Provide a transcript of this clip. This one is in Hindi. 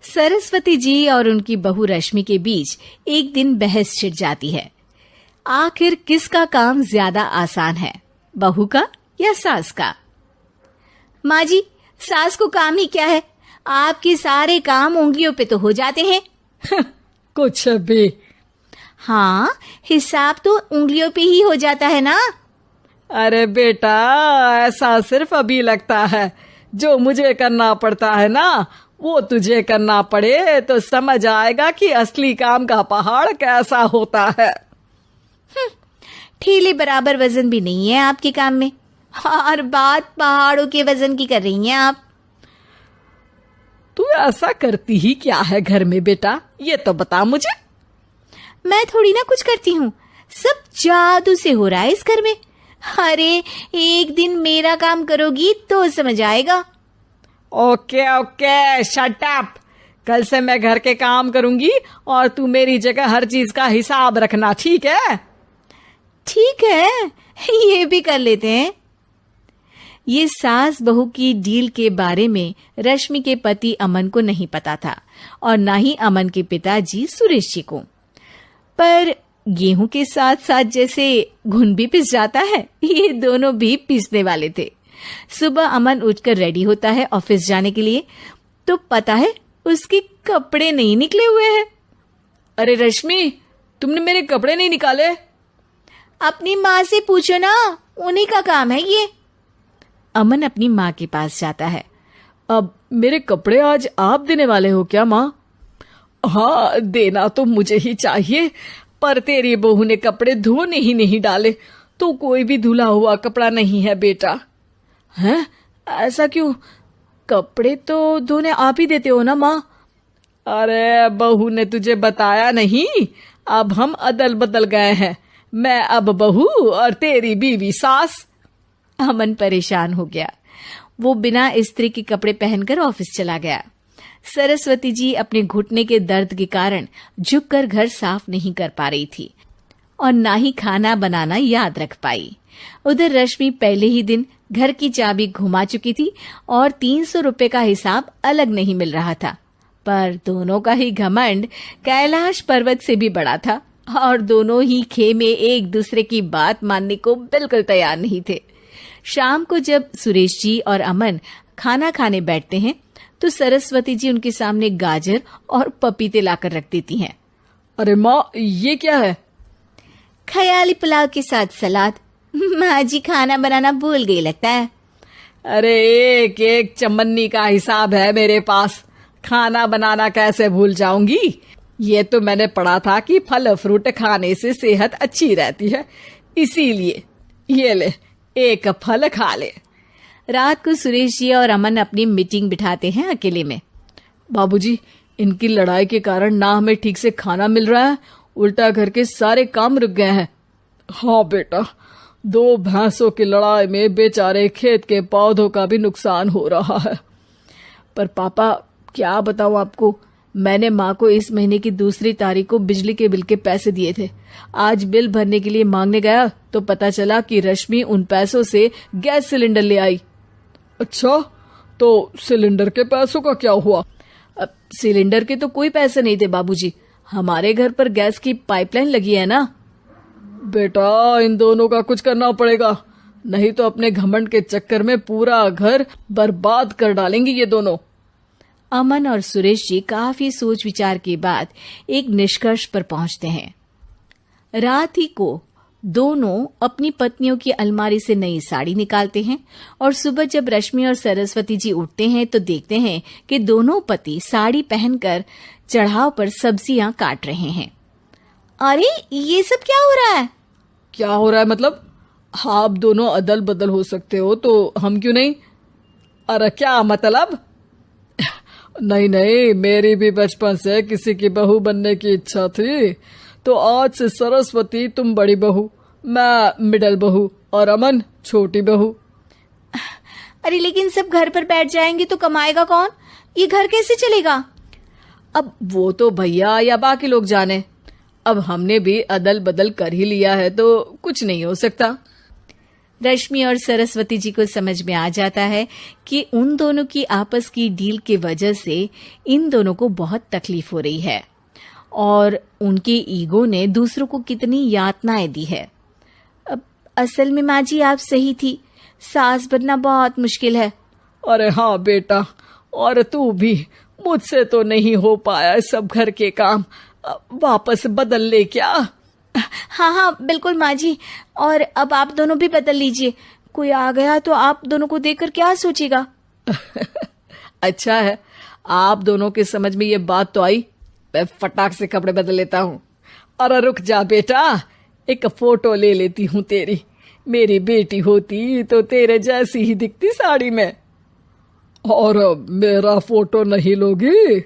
सरस्वती जी और उनकी बहू रश्मि के बीच एक दिन बहस छिड़ जाती है। आखिर किसका काम ज्यादा आसान है, बहू का या सास का? माँ जी, सास को काम ही क्या है, आपके सारे काम उंगलियों पे तो हो जाते हैं। कुछ भी। हाँ, हिसाब तो उंगलियों पे ही हो जाता है ना। अरे बेटा, ऐसा सिर्फ अभी लगता है। जो मुझे करना पड़ता है ना, वो तुझे करना पड़े तो समझ आएगा कि असली काम का पहाड़ कैसा होता है। ठेले बराबर वजन भी नहीं है आपके काम में, और बात पहाड़ों के वजन की कर रही हैं आप। तू ऐसा करती ही क्या है घर में बेटा, ये तो बता मुझे। मैं थोड़ी ना कुछ करती हूँ, सब जादू से हो रहा है इस घर में। अरे एक दिन मेरा काम करोगी तो समझ आएगा। Okay okay, shut up. कल से मैं घर के काम करूंगी और तू मेरी जगह हर चीज का हिसाब रखना, ठीक है? ठीक है, ये भी कर लेते हैं। ये सास बहू की डील के बारे में रश्मि के पति अमन को नहीं पता था और ना ही अमन के पिताजी सुरेश जी को। पर गेहूं के साथ साथ जैसे घुन भी पिस जाता है, ये दोनों भी पीसने वाले थे। सुबह अमन उठकर रेडी होता है ऑफिस जाने के लिए, तो पता है उसके कपड़े नहीं निकले हुए हैं। अरे रश्मि, तुमने मेरे कपड़े नहीं निकाले? अपनी माँ से पूछो ना, उन्हीं का काम है ये। अमन अपनी माँ के पास जाता है। अब मेरे कपड़े आज आप देने वाले हो क्या माँ? हाँ, देना तो मुझे ही चाहिए, पर तेरी बहू ने कपड़े धोने ही नहीं डाले, तो कोई भी धुला हुआ कपड़ा नहीं है बेटा। हैं? ऐसा क्यों? कपड़े तो धोने आप ही देते हो ना माँ? अरे बहू ने तुझे बताया नहीं, अब हम अदल बदल गए हैं। मैं अब बहू और तेरी बीवी सास। अमन परेशान हो गया। वो बिना इस्त्री के कपड़े पहनकर ऑफिस चला गया। सरस्वती जी अपने घुटने के दर्द के कारण झुककर घर साफ नहीं कर पा रही थी और ना ही खाना बनाना याद रख पाई। उधर रश्मि पहले ही दिन घर की चाबी घुमा चुकी थी और 300 रुपए का हिसाब अलग नहीं मिल रहा था। पर दोनों का ही घमंड कैलाश पर्वत से भी बड़ा था और दोनों ही खेमे एक दूसरे की बात मानने को बिल्कुल तैयार नहीं थे। शाम को जब सुरेश जी और अमन खाना खाने बैठते हैं तो सरस्वती जी उनके सामने गाजर और पपीते लाकर रख देती हैं। अरे माँ, ये क्या है? ख्याली पुलाव के साथ सलाद। माँ जी खाना बनाना भूल गई लगता है। अरे एक एक चमन्नी का हिसाब है मेरे पास, खाना बनाना कैसे भूल जाऊंगी? ये तो मैंने पढ़ा था कि फल फ्रूट खाने से सेहत अच्छी रहती है, इसीलिए ये ले, एक फल खा ले। रात को सुरेश जी और अमन अपनी मीटिंग बिठाते हैं अकेले में। बाबूजी, इनकी लड़ाई के कारण ना हमें ठीक से खाना मिल रहा है, उल्टा घर के सारे काम रुक गए हैं। हाँ बेटा, 2 भैंसों की लड़ाई में बेचारे खेत के पौधों का भी नुकसान हो रहा है। पर पापा, क्या बताऊं आपको, मैंने माँ को इस महीने की 2 तारीख को बिजली के बिल के पैसे दिए थे। आज बिल भरने के लिए मांगने गया तो पता चला कि रश्मि उन पैसों से गैस सिलेंडर ले आई। अच्छा, तो सिलेंडर के पैसों का क्या हुआ? अब सिलेंडर के तो कोई पैसे नहीं थे बाबूजी, हमारे घर पर गैस की पाइपलाइन लगी है ना। बेटा, इन दोनों का कुछ करना पड़ेगा, नहीं तो अपने घमंड के चक्कर में पूरा घर बर्बाद कर डालेंगे ये दोनों। अमन और सुरेश जी काफी सोच विचार के बाद एक निष्कर्ष पर पहुंचते हैं। रात ही को दोनों अपनी पत्नियों की अलमारी से नई साड़ी निकालते हैं और सुबह जब रश्मि और सरस्वती जी उठते हैं तो देखते हैं कि दोनों पति साड़ी पहनकर चढ़ाव पर सब्जियां काट रहे हैं। अरे ये सब क्या हो रहा है? क्या हो रहा है मतलब? हाँ, आप दोनों अदल बदल हो सकते हो तो हम क्यों नहीं? अरे क्या मतलब? नहीं नहीं, मेरी भी बचपन से किसी की बहू बनने की इच्छा थी, तो आज से सरस्वती तुम बड़ी बहू, मैं मिडल बहू और अमन छोटी बहू। अरे लेकिन सब घर पर बैठ जाएंगे तो कमाएगा कौन? ये घर कैसे चलेगा? अब वो तो भैया या बाकी लोग जाने, अब हमने भी अदल बदल कर ही लिया है तो कुछ नहीं हो सकता। रश्मि और सरस्वती जी को समझ में आ जाता है कि उन दोनों की आपस की डील के वजह से इन दोनों को बहुत तकलीफ हो रही है और उनके ईगो ने दूसरों को कितनी यातनाएं दी है। अब असल में माँ जी आप सही थी, सास बनना बहुत मुश्किल है। अरे हाँ बेटा, और तू भी, मुझसे तो नहीं हो पाया सब घर के काम, वापस बदल ले क्या? हाँ हाँ बिल्कुल माँ जी, और अब आप दोनों भी बदल लीजिए, कोई आ गया तो आप दोनों को देखकर क्या सोचेगा। अच्छा है, आप दोनों के समझ में ये बात तो आई, मैं फटाक से कपड़े बदल लेता हूँ। अरे रुक जा बेटा, एक फोटो ले लेती हूँ तेरी, मेरी बेटी होती तो तेरे जैसी ही दिखती साड़ी में। और मेरा फोटो नहीं लोगी?